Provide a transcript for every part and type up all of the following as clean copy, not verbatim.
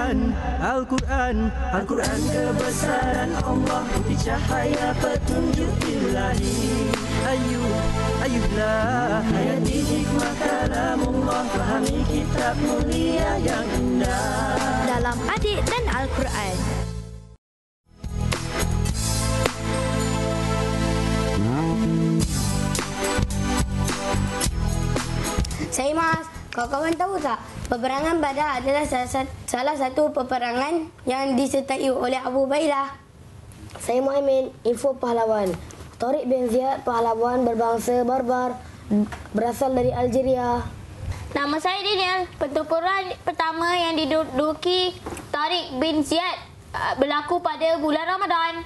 Al-Quran, Al-Quran, Al-Quran kebesaran Allah, putih cahaya petunjuk ilahi. Ayuhlah hayati hikmah kalamullah, fahami kitab mulia yang indah. Dalam Adik dan Al-Quran. Saya Mas, kawan-kawan tahu tak? Peperangan Badar adalah salah satu peperangan yang disertai oleh Abu Ubaidah. Saya Muhammad, info pahlawan. Tariq bin Ziyad, pahlawan berbangsa Barbar, berasal dari Algeria. Nama saya Daniel. Pertempuran pertama yang diduduki Tariq bin Ziyad berlaku pada bulan Ramadan.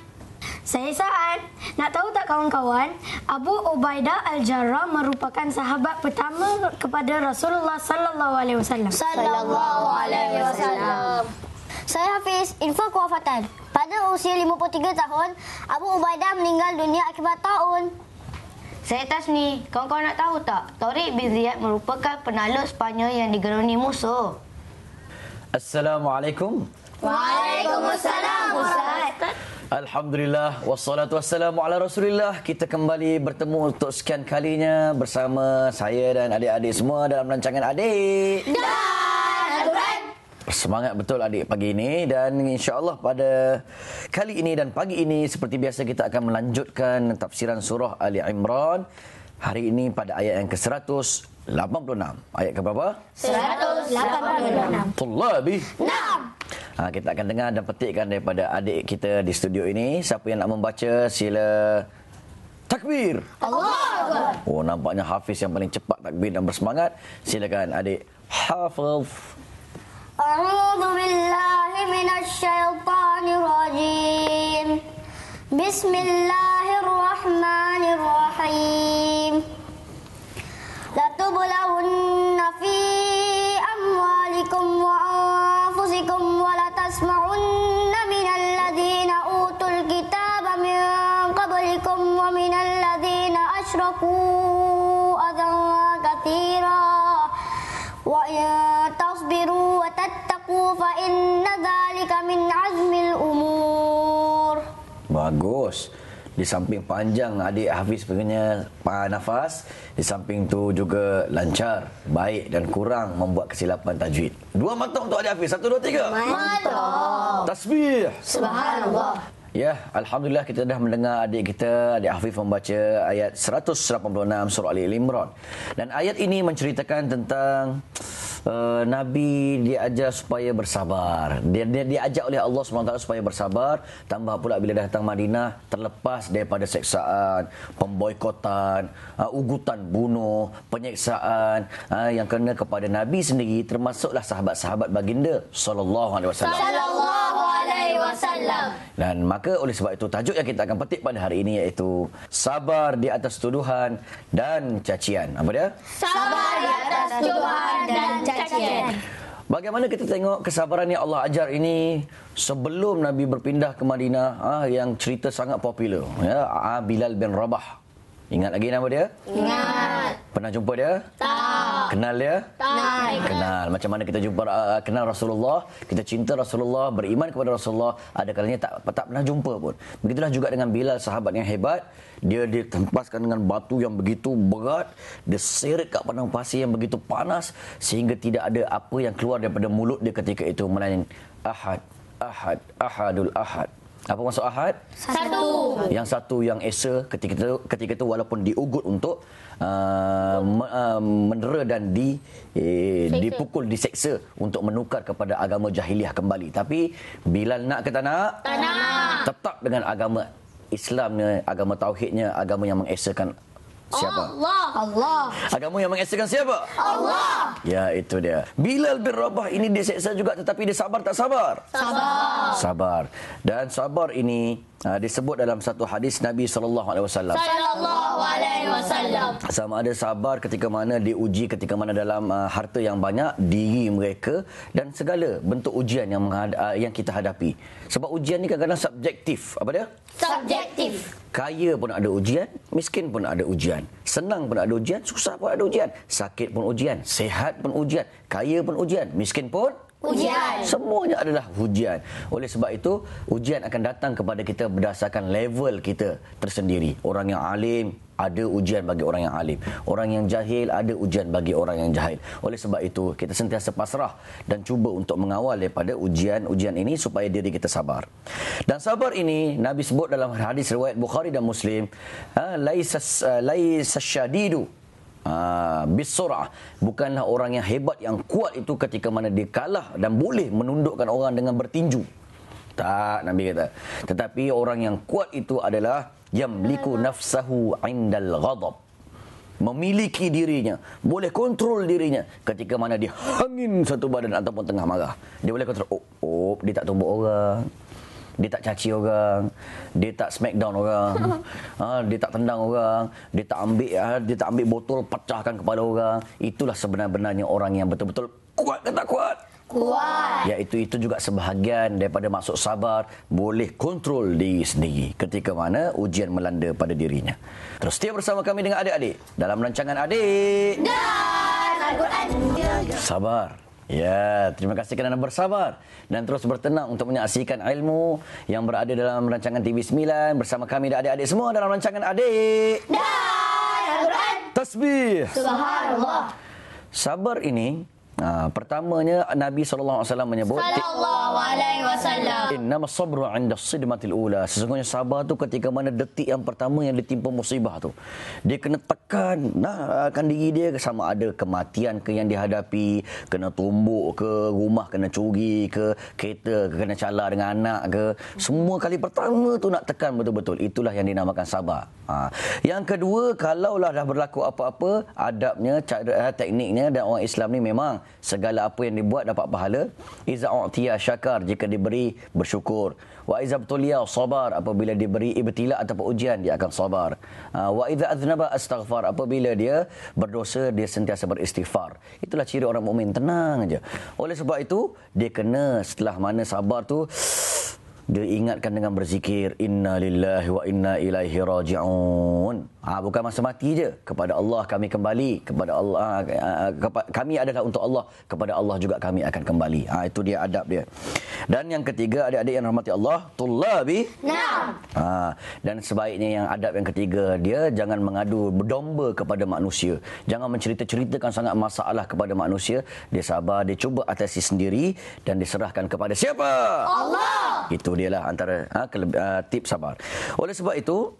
Saya Sa'ad. Nak tahu tak kawan-kawan, Abu Ubaidah Al-Jarrah merupakan sahabat pertama kepada Rasulullah sallallahu alaihi wasallam. Saya Hafiz, info kewafatan. Pada usia 53 tahun, Abu Ubaidah meninggal dunia akibat taun. Saya Tasni. Kawan-kawan nak tahu tak? Tariq bin Ziyad merupakan penakluk Sepanyol yang digeruni musuh. Assalamualaikum. Waalaikumsalam, Ustaz. Alhamdulillah, wassalatu wassalamu ala Rasulillah. Kita kembali bertemu untuk sekian kalinya bersama saya dan adik-adik semua dalam rancangan Adik Dan Al-Quran. Semangat betul adik pagi ini, dan insya-Allah pada kali ini dan pagi ini seperti biasa kita akan melanjutkan tafsiran surah Ali Imran. Hari ini pada ayat yang ke-186. Ayat ke berapa? 186. Tullabi. Naam. Kita akan dengar dan petikkan daripada adik kita di studio ini. Siapa yang nak membaca, sila takbir. Allah. Oh, nampaknya Hafiz yang paling cepat takbir dan bersemangat. Silakan adik Hafiz. A'udzu billahi minasy syaithanir rajim. Bismillahirrahmanirrahim. La tublawunna fi amwalikum wa anfusikum wa la tasma'unna minal ladzina utul kitaba min qablikum wa minal ladzina asyraku adan katsira wa in tasbiru wa tattaqu fa inna dzalika min azmil umur. Bagus. Di samping panjang adik Hafiz punya nafas, di samping tu juga lancar, baik dan kurang membuat kesilapan tajwid. 2 mantap untuk adik Hafiz. 1, 2, 3. Mantap. Tasbih. Subhanallah. Ya, Alhamdulillah kita dah mendengar adik kita, adik Hafiz membaca ayat 186 surah Ali Imran. Dan ayat ini menceritakan tentang Nabi diajar supaya bersabar. Dia diajak oleh Allah SWT supaya bersabar. Tambah pula bila datang Madinah, terlepas daripada seksaan, pemboikotan, ugutan bunuh, penyeksaan yang kena kepada Nabi sendiri, termasuklah sahabat-sahabat baginda sallallahu alaihi wasallam. Dan maka oleh sebab itu tajuk yang kita akan petik pada hari ini iaitu sabar di atas tuduhan dan cacian. Apa dia? Sabar di atas tuduhan dan cacian. Bagaimana kita tengok kesabaran yang Allah ajar ini sebelum Nabi berpindah ke Madinah, yang cerita sangat popular, ya, Bilal bin Rabah. Ingat lagi nama dia? Ingat. Pernah jumpa dia? Tak. Kenal dia? Tak. Kenal. Macam mana kita jumpa, kenal Rasulullah, kita cinta Rasulullah, beriman kepada Rasulullah, ada kalanya tak pernah jumpa pun. Begitulah juga dengan Bilal, sahabat yang hebat. Dia ditempaskan dengan batu yang begitu berat, dia seret kat padang pasir yang begitu panas, sehingga tidak ada apa yang keluar daripada mulut dia ketika itu melainkan ahad, ahad, ahadul ahad. Apa maksud ahad? Satu. Yang satu yang esa ketika itu walaupun diugut untuk mendera dan dipukul, diseksa untuk menukar kepada agama jahiliah kembali. Tapi Bilal nak ke tak nak? Tak nak. Tetap dengan agama Islamnya, agama tauhidnya, agama yang mengesakan siapa? Allah. Agama yang mengesakan siapa? Allah. Ya, itu dia. Bilal bin Rabah ini diseksa juga, tetapi dia sabar tak sabar? Sabar. Sabar. Dan sabar ini disebut dalam satu hadis Nabi sallallahu alaihi wasallam. Sama ada sabar ketika mana diuji, ketika mana dalam harta yang banyak, diri mereka dan segala bentuk ujian yang kita hadapi. Sebab ujian ni kadang-kadang subjektif. Apa dia? Subjektif. Kaya pun ada ujian, miskin pun ada ujian. Senang pun ada ujian, susah pun ada ujian. Sakit pun ujian, sihat pun ujian, kaya pun ujian, miskin pun Ujian. Semuanya adalah ujian. Oleh sebab itu, ujian akan datang kepada kita berdasarkan level kita tersendiri. Orang yang alim, ada ujian bagi orang yang alim. Orang yang jahil, ada ujian bagi orang yang jahil. Oleh sebab itu, kita sentiasa pasrah dan cuba untuk mengawal daripada ujian-ujian ini supaya diri kita sabar. Dan sabar ini, Nabi sebut dalam hadis riwayat Bukhari dan Muslim, laisa syadidu bisur'ah, bukanlah orang yang hebat, yang kuat itu ketika mana dia kalah dan boleh menundukkan orang dengan bertinju. Tak, Nabi kata. Tetapi orang yang kuat itu adalah yamliku nafsahu indal ghadab, memiliki dirinya, boleh kontrol dirinya ketika mana dia hangin satu badan ataupun tengah marah. Dia boleh kontrol. Dia tak tumbuk orang, dia tak caci orang, dia tak smackdown orang, dia tak tendang orang, dia tak ambil botol pecahkan kepala orang. Itulah sebenar-benarnya orang yang betul-betul kuat ke tak kuat? Kuat. Iaitu itu juga sebahagian daripada maksud sabar, boleh kontrol diri sendiri ketika mana ujian melanda pada dirinya. Terus setia bersama kami dengan adik-adik dalam rancangan Adik Dan Al-Quran. Sabar. Ya, terima kasih kerana bersabar dan terus bertenang untuk menyaksikan ilmu yang berada dalam rancangan TV9 bersama kami dan adik-adik semua dalam rancangan Adik Dan Al-Quran. Tasbih. Subhanallah. Sabar ini, pertamanya Nabi SAW menyebut, innamas sabru 'inda as-sidmatil ula. Sesungguhnya sabar tu ketika mana detik yang pertama yang ditimpa musibah tu. Dia kena tekan akan diri dia, sama ada kematian ke yang dihadapi, kena tumbuk ke, rumah kena curi ke, kereta kena calar dengan anak ke. Semua kali pertama tu nak tekan betul-betul. Itulah yang dinamakan sabar. Yang kedua, kalaulah dah berlaku apa-apa, adabnya, cara, tekniknya, dan orang Islam ni memang segala apa yang dibuat dapat pahala. Iza u'tiya syakar, jika diberi bersyukur. Wa iza btuliya sabar, apabila diberi ibtila ataupun ujian dia akan sabar. Wa iza aznaba astaghfar, apabila dia berdosa dia sentiasa beristighfar. Itulah ciri orang mukmin, tenang aja. Oleh sebab itu dia kena setelah mana sabar tu dia ingatkan dengan berzikir, inna lillahi wa inna ilaihi raji'un. Bukan masa mati je, kepada Allah kami kembali, kepada Allah kami adalah untuk Allah, kepada Allah juga kami akan kembali. Itu dia adab dia. Dan yang ketiga, adik-adik yang rahmati Allah, tullabi. Naam. Dan sebaiknya yang adab yang ketiga, dia jangan mengadu berdomba kepada manusia. Jangan mencerita-ceritakan sangat masalah kepada manusia. Dia sabar, dia cuba atasi sendiri dan diserahkan kepada siapa? Allah. Itu dialah antara tips sabar. Oleh sebab itu,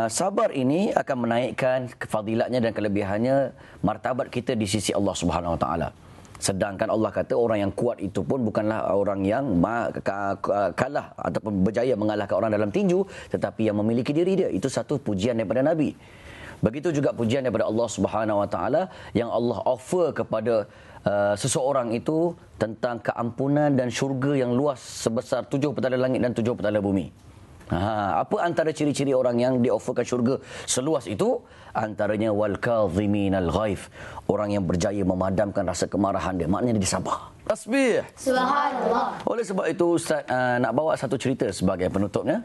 sabar ini akan menaikkan kefadilatnya dan kelebihannya, martabat kita di sisi Allah Subhanahu Wa Taala. Sedangkan Allah kata orang yang kuat itu pun bukanlah orang yang kalah ataupun berjaya mengalahkan orang dalam tinju, tetapi yang memiliki diri dia. Itu satu pujian daripada Nabi. Begitu juga pujian daripada Allah Subhanahu Wa Taala yang Allah offer kepada seseorang itu tentang keampunan dan syurga yang luas sebesar 7 petala langit dan 7 petala bumi. Apa antara ciri-ciri orang yang dioferkan syurga seluas itu? Antaranya wal kadhiminal ghaif, orang yang berjaya memadamkan rasa kemarahan dia, maknanya dia sabar. Tasbih. Subhanallah. Oleh sebab itu Ustaz nak bawa satu cerita sebagai penutupnya.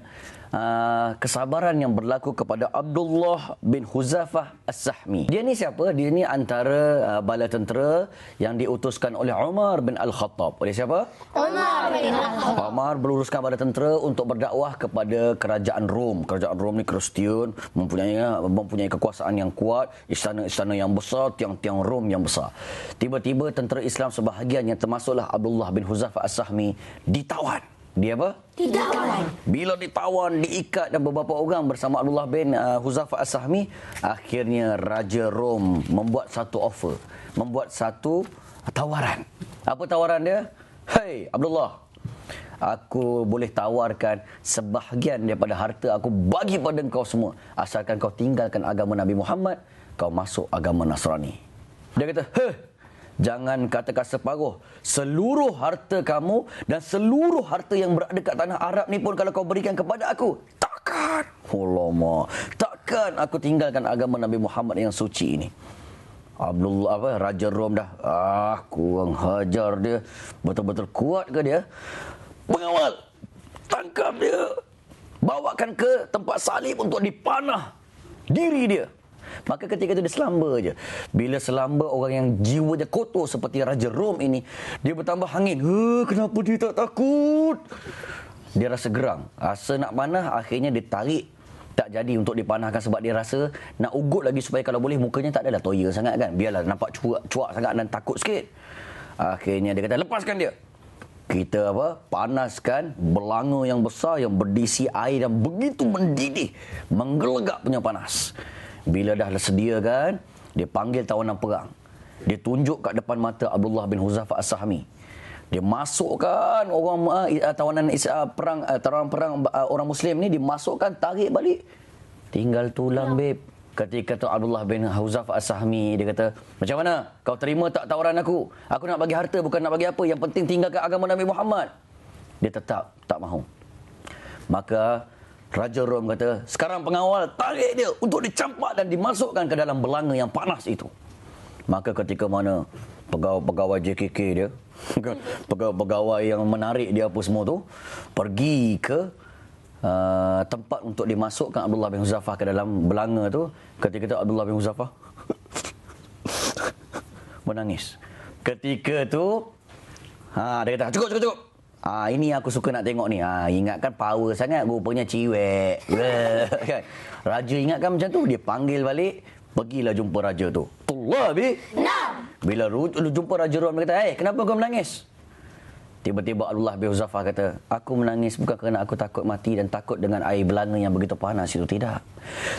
Kesabaran yang berlaku kepada Abdullah bin Huzafah As-Sahmi. Dia ni siapa? Dia ni antara bala tentera yang diutuskan oleh Umar bin Al-Khattab. Oleh siapa? Umar bin Al-Khattab. Umar beruruskan bala tentera untuk berdakwah kepada kerajaan Rom. Kerajaan Rom ni Kristian, mempunyai kekuasaan yang kuat, istana-istana yang besar, tiang-tiang Rom yang besar. Tiba-tiba tentera Islam sebahagian yang termasuklah Abdullah bin Huzafah As-Sahmi ditawan. Dia apa? Ditawan. Bila ditawan, diikat dan beberapa orang bersama Abdullah bin Huzafah As-Sahmi, akhirnya Raja Rom membuat satu offer, membuat satu tawaran. Apa tawaran dia? Hei Abdullah, aku boleh tawarkan sebahagian daripada harta aku bagi pada kau semua, asalkan kau tinggalkan agama Nabi Muhammad, kau masuk agama Nasrani. Dia kata, jangan katakan separuh. Seluruh harta kamu dan seluruh harta yang berada kat tanah Arab ni pun kalau kau berikan kepada aku, takkan. Takkan aku tinggalkan agama Nabi Muhammad yang suci ini. Abdullah Raja Rom dah kurang hajar dia. Betul-betul kuat ke dia? Pengawal, tangkap dia, bawakan ke tempat salib untuk dipanah diri dia. Maka ketika itu dia selamba je. Bila selamba orang yang jiwanya kotor seperti Raja Rom ini, dia bertambah hangin. Kenapa dia tak takut? Dia rasa gerang. Rasa nak panah, akhirnya dia tarik. Tak jadi untuk dipanahkan sebab dia rasa nak ugut lagi supaya kalau boleh mukanya tak adalah toya sangat kan. Biarlah nampak cuak sangat dan takut sikit. Akhirnya dia kata, lepaskan dia. Kita panaskan belanga yang besar yang berisi air dan begitu mendidih, menggelegak punya panas. Bila dah sedia kan, dia panggil tawanan perang. Dia tunjuk kat depan mata Abdullah bin Huzaifah As-Sahmi. Dia masukkan orang tawanan perang orang Muslim ni, dimasukkan, tarik balik. Tinggal tulang, beb. Ketika tu Abdullah bin Huzaifah As-Sahmi, dia kata, macam mana? Kau terima tak tawaran aku? Aku nak bagi harta, bukan nak bagi apa. Yang penting tinggalkan agama Nabi Muhammad. Dia tetap tak mahu. Maka Raja Rom kata, sekarang pengawal tarik dia untuk dicampak dan dimasukkan ke dalam belanga yang panas itu. Maka ketika mana pegawai JKK dia, pegawai yang menarik dia apa semua tu, pergi ke tempat untuk dimasukkan Abdullah bin Huzaifah ke dalam belanga tu. Ketika itu Abdullah bin Huzaifah menangis. Ketika tu dia kata, cukup. Ini aku suka nak tengok ni. Ingatkan power sangat, rupanya ciwek. Raja ingatkan macam tu, dia panggil balik. Pergilah jumpa raja tu. Tullah bi. Bila jumpa Raja Rom, dia kata, kenapa kau menangis? Tiba-tiba Abdullah bin Huzaifah kata, aku menangis bukan kerana aku takut mati dan takut dengan air belanga yang begitu panas itu, tidak.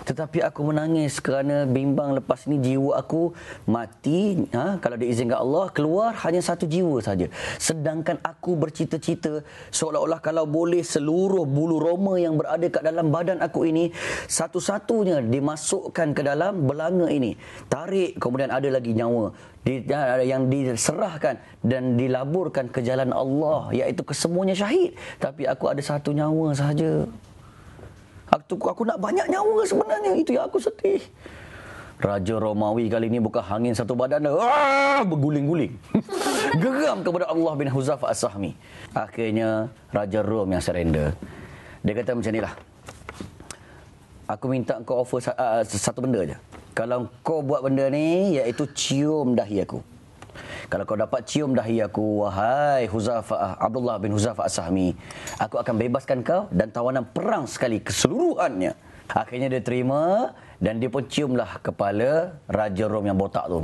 Tetapi aku menangis kerana bimbang lepas ni jiwa aku mati, kalau diizinkan Allah, keluar hanya satu jiwa saja. Sedangkan aku bercita-cita seolah-olah kalau boleh seluruh bulu roma yang berada kat dalam badan aku ini satu-satunya dimasukkan ke dalam belanga ini. Tarik, kemudian ada lagi nyawa yang diserahkan dan dilaburkan ke jalan Allah, iaitu kesemuanya syahid. Tapi aku ada satu nyawa sahaja. Aku nak banyak nyawa sebenarnya. Itu yang aku sedih. Raja Romawi kali ini bukan hangin satu badan, berguling-guling. Geram kepada Abdullah bin Huzaifah As-Sahmi. Akhirnya Raja Rom yang surrender. Dia kata macam inilah, aku minta kau offer satu benda je. Kalau kau buat benda ni, iaitu cium dahi aku. Kalau kau dapat cium dahi aku, wahai Abdullah bin Huzaifah As-Sahmi, aku akan bebaskan kau dan tawanan perang sekali keseluruhannya. Akhirnya dia terima dan dia pun ciumlah kepala Raja Rom yang botak tu.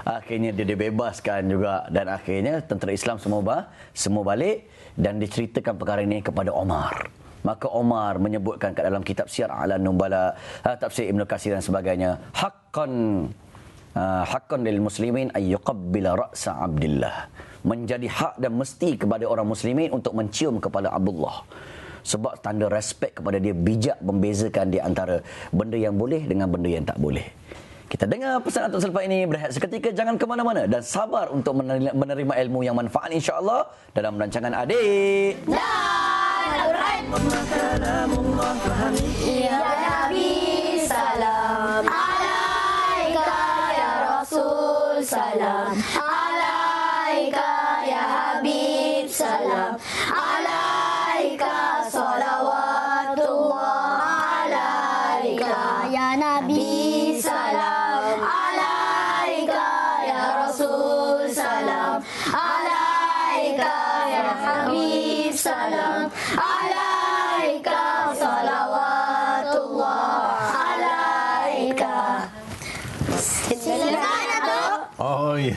Akhirnya dia dibebaskan juga dan akhirnya tentera Islam semua balik dan diceritakan perkara ini kepada Omar. Maka Omar menyebutkan kat dalam kitab Siyar A'lam Nubala, tafsir Ibn Katsir dan sebagainya, haqqan lil muslimin ay yuqabbila ra'sa Abdillah. Menjadi hak dan mesti kepada orang muslimin untuk mencium kepala Abdullah. Sebab tanda respek kepada dia, bijak membezakan di antara benda yang boleh dengan benda yang tak boleh. Kita dengar pesan Atuk selepas ini, berehat seketika, jangan ke mana-mana dan sabar untuk menerima ilmu yang manfaat insya-Allah dalam rancangan Adik Ya Nabi salam alaika ya Rasul salam alaika ya Habib salam alaika salawatullah alaika Ya Nabi salam alaika ya Rasul salam alaika ya Habib salam alaika salawatullah alaika. Silakan Atuk. Oh ya,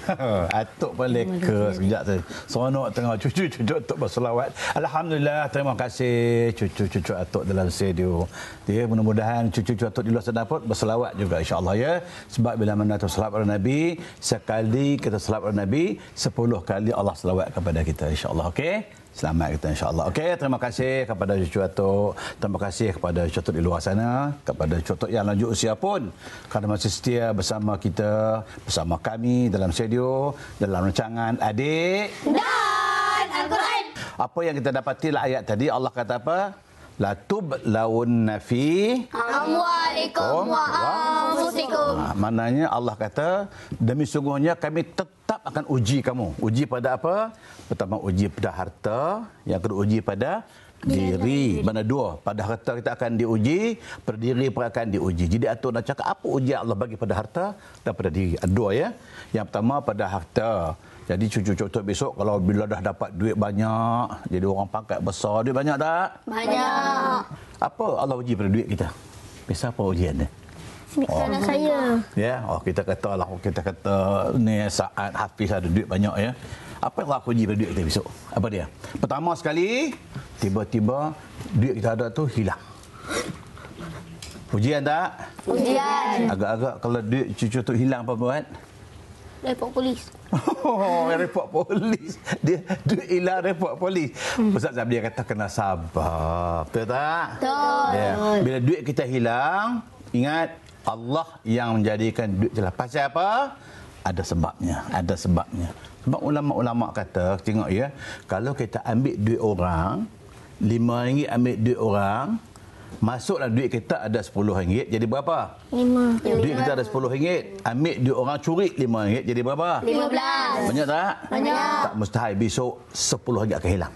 Atuk pun leka sekejap tu. Seronok tengok cucu-cucu Atuk berselawat. Alhamdulillah, terima kasih cucu-cucu Atuk dalam studio. Ya, mudah-mudahan cucu-cucu Atuk di luar sana pun berselawat juga insya-Allah ya. Sebab bila mana Atuk selawat pada Nabi, sekali kita selawat pada Nabi, 10 kali Allah selawat kepada kita insya-Allah. Okey? Selamat kita insya-Allah. Okey, terima kasih kepada cucu Atuk. Terima kasih kepada cucu Atuk di luar sana, kepada cucu Atuk yang lanjut usia pun kerana masih setia bersama kita, bersama kami dalam studio, dalam rancangan Adik Dan Al-Quran. Apa yang kita dapati lah ayat tadi, Allah kata apa? La tublaunna fi Amwalikum wa anfusikum. Maknanya Allah kata, demi sungguhnya kami tetap akan uji kamu. Uji pada apa? Pertama uji pada harta, yang kedua uji pada diri. Mana dua? Pada harta kita akan diuji, pada diri pun akan diuji. Jadi atuk nak cakap apa ujian Allah bagi pada harta dan pada diri. Dua ya. Yang pertama pada harta. Jadi cucu-cucu besok kalau bila dah dapat duit banyak, jadi orang pangkat besar, duit banyak tak? Banyak. Apa Allah uji pada duit kita? Biasa apa ujian dia? Kerana saya. Ya, kita kata ni saat Hafiz ada duit banyak ya. Apa yang aku uji pada duit kita besok? Apa dia? Pertama sekali, tiba-tiba duit kita ada tu hilang. Ujian tak? Ujian. Agak-agak kalau duit cucu tu hilang apa buat? Report polis. Report polis. Dia duit hilang report polis. Ustaz Zabdi kata kena sabar. Betul tak? Betul. Ya. Bila duit kita hilang, ingat Allah yang menjadikan duit jelas. Pasal apa? Ada sebabnya. Ada sebabnya. Sebab ulama-ulama kata, tengok ya, kalau kita ambil duit orang, RM5 ambil duit orang, masuklah duit kita ada RM10, jadi berapa? 5. Duit kita ada RM10, ambil duit orang curi RM5, jadi berapa? 15. Banyak tak? Banyak. Tak mustahil besok RM10 akan hilang.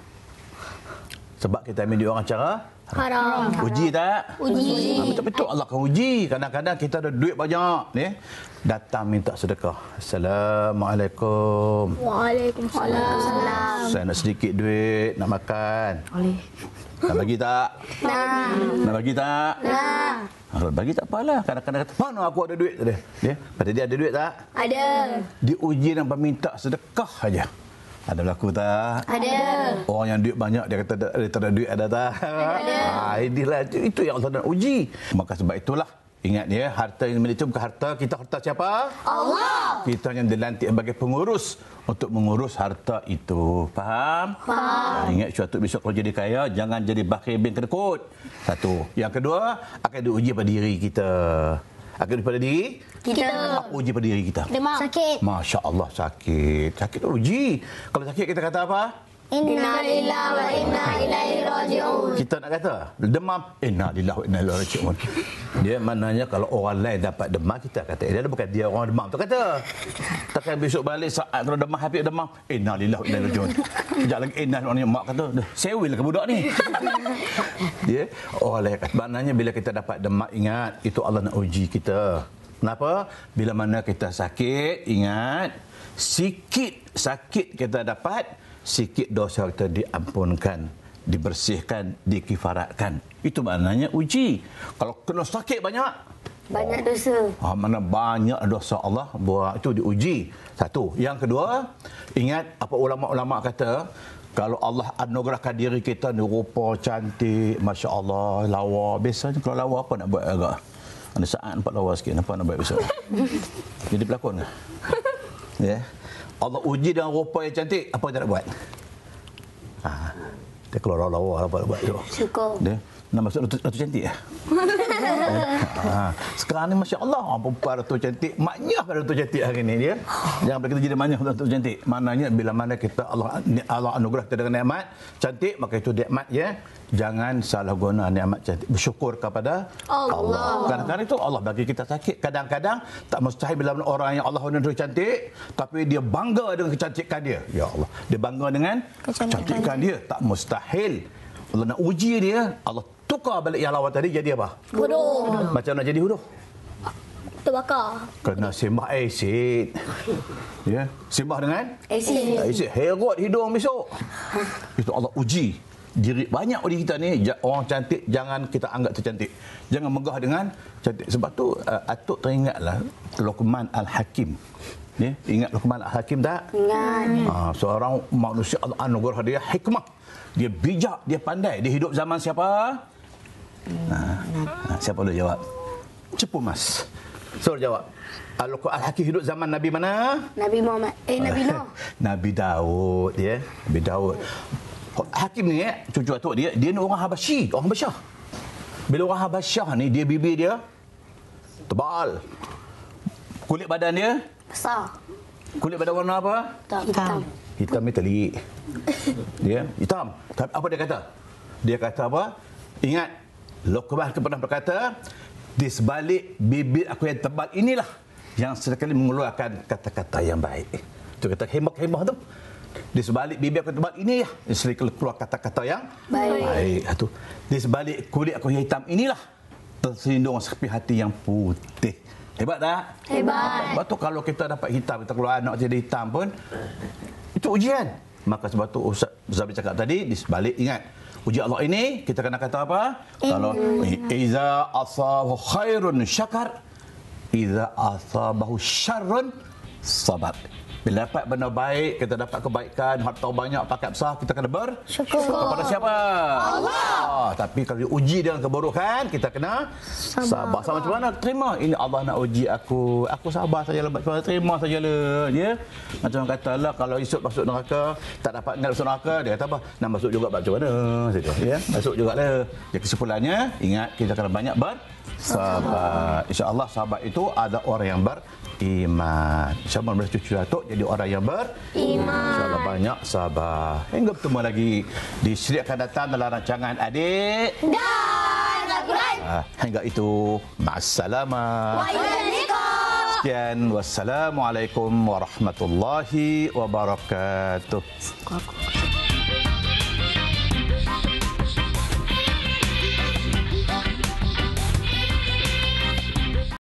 Sebab kita ambil duit orang cara Haram. uji tak? Uji. Betul-betul Allah akan uji. Kadang-kadang kita ada duit banyak ni, datang minta sedekah. Assalamualaikum. Waalaikumsalam. Saya nak sedikit duit nak makan. Boleh. Nak bagi tak? Nak bagi tak? Kalau bagi tak apalah. Kadang-kadang kata, mana aku ada duit tadi? Dia, pada dia ada duit tak? Ada. Diuji dan meminta sedekah saja. Ada berlaku tak? Ada. Orang yang duit banyak dia kata dia tak ada duit, ada tak? Ada. Inilah itu yang Allah nak uji. Maka sebab itulah ingat ya, harta yang itu bukan harta kita, harta siapa? Allah. Kita yang dilantik sebagai pengurus untuk mengurus harta itu. Faham? Faham. Ingat suatu besok kalau jadi kaya jangan jadi bakhil bin kedekut. Satu. Yang kedua akan diuji pada diri kita. Akan diuji pada diri Kita. Apa uji pada diri kita? Demam. Sakit. Masya Allah sakit. Sakit tu uji. Kalau sakit kita kata apa? Inna lillahi wa inna ilaihi raji'un. Kita nak kata demam, inna lillahi wa inna ilaihi raji'un. Dia maknanya kalau orang lain dapat demam, kita kata dia bukan dia orang demam tu kata. Takkan besok balik saat kalau demam, Habib demam, inna lillahi wa inna ilaihi raji'un. Sekejap lagi inna lillahi mak kata, sewil ke budak ni. Dia orang lain kata. Maknanya bila kita dapat demam, ingat itu Allah nak uji kita. Kenapa? Bila mana kita sakit, ingat sikit sakit kita dapat, sikit dosa kita diampunkan, dibersihkan, dikifaratkan. Itu maknanya uji. Kalau kena sakit banyak dosa. Mana banyak dosa Allah buat, itu diuji. Satu. Yang kedua, ingat apa ulama-ulama kata, kalau Allah anugerahkan diri kita ni rupa cantik, Masya Allah, lawa. Biasanya kalau lawa apa nak buat agak? Ada saat nampak lawa sikit, apa nak buat besok? Jadi pelakon ke? Ya. Allah uji dengan rupa yang cantik, apa dia nak buat? Dia keluar lawa apa nak buat tu? Syukur. Dia nak masuk Ratu Cantik ya? Sekarang ni Masya Allah, perempuan Ratu Cantik, maknya pada Ratu Cantik hari ni dia. Jangan boleh kita jadi maknya Ratu Cantik. Maknanya bila mana kita Allah anugerah kita dengan nikmat cantik, maka itu nikmat ya. Jangan salah guna nikmat cantik. Bersyukur kepada Allah. Kadang-kadang itu Allah bagi kita sakit. Kadang-kadang tak mustahil bila orang yang Allah anugerah cantik, tapi dia bangga dengan kecantikan dia. Ya Allah. Dia bangga dengan kecantikan dia. Tak mustahil. Allah nak uji dia, Allah tukar balik yang lawan tadi jadi apa? Bodoh. Macam nak jadi huduh? Terbakar. Kena sembah asid. Ya, sembah dengan Asid. asid. Herot hidung besok. Itu Allah uji. Diri banyak di kita ni orang cantik jangan kita anggap tercantik. Jangan megah dengan cantik. Sebab tu atuk teringatlah Luqman Al-Hakim. Ya, ingat Luqman Al-Hakim tak? Ingat. Seorang manusia Allah anugerah dia hikmah. Dia bijak, dia pandai. Dia hidup zaman siapa? Siapa boleh jawab? Cepu Mas. Suruh jawab. Al-Hakim hidup zaman Nabi mana? Nabi Muhammad. Nabi Nuh. Nabi Daud ya. Nabi Daud. Hakim ni cucu atuk dia ni orang Habasyi, orang Habasyah. Bila orang Habasyah ni dia bibir dia tebal. Kulit badan dia Besar. kulit badan warna apa? Hitam. Hitam ni telik. Dia hitam. Tapi apa dia kata? Dia kata apa? Ingat, Luqman pernah berkata, di sebalik bibir aku yang tebal inilah yang sekali mengeluarkan kata-kata yang baik. Itu kata hemah-hemah tu. Di sebalik bibir aku tebal ini ya, isteri keluar kata-kata yang baik. Itu. Di sebalik kulit aku yang hitam inilah tersindung sepi hati yang putih. Hebat tak? Hebat. Sebab tu kalau kita dapat hitam, kita keluar anak jadi hitam pun, itu ujian. Maka sebab tu Ustaz Zabri cakap tadi, di sebalik ingat, ujian Allah ini, kita kena kata apa? Kalau iza asabahu khairun syakar, iza asabahu syarrun sabar. Bila dapat benda baik, kita dapat kebaikan, harta banyak, pakat besar, kita kena bersyukur kepada siapa? Allah. Tapi kalau diuji dengan keburukan, kita kena sabar. Sama macam mana? Terima. Ini Allah nak uji aku. Aku sabar sajalah. Terima sajalah. Ya? Macam orang kata lah, kalau esok masuk neraka, tak dapat ingat masuk neraka, dia kata apa? Nak masuk juga macam mana? Ya? Masuk jugalah. Jadi kesimpulannya, ingat kita kena banyak bersabar. InsyaAllah sabar itu ada orang yang beriman. InsyaAllah boleh cucu Datuk jadi orang yang beriman. InsyaAllah banyak sabar. Hingga bertemu lagi di siri akan datang dalam rancangan Adik Dan Al-Quran. Hingga itu, ma'assalamah. Sekian, wassalamualaikum warahmatullahi wabarakatuh.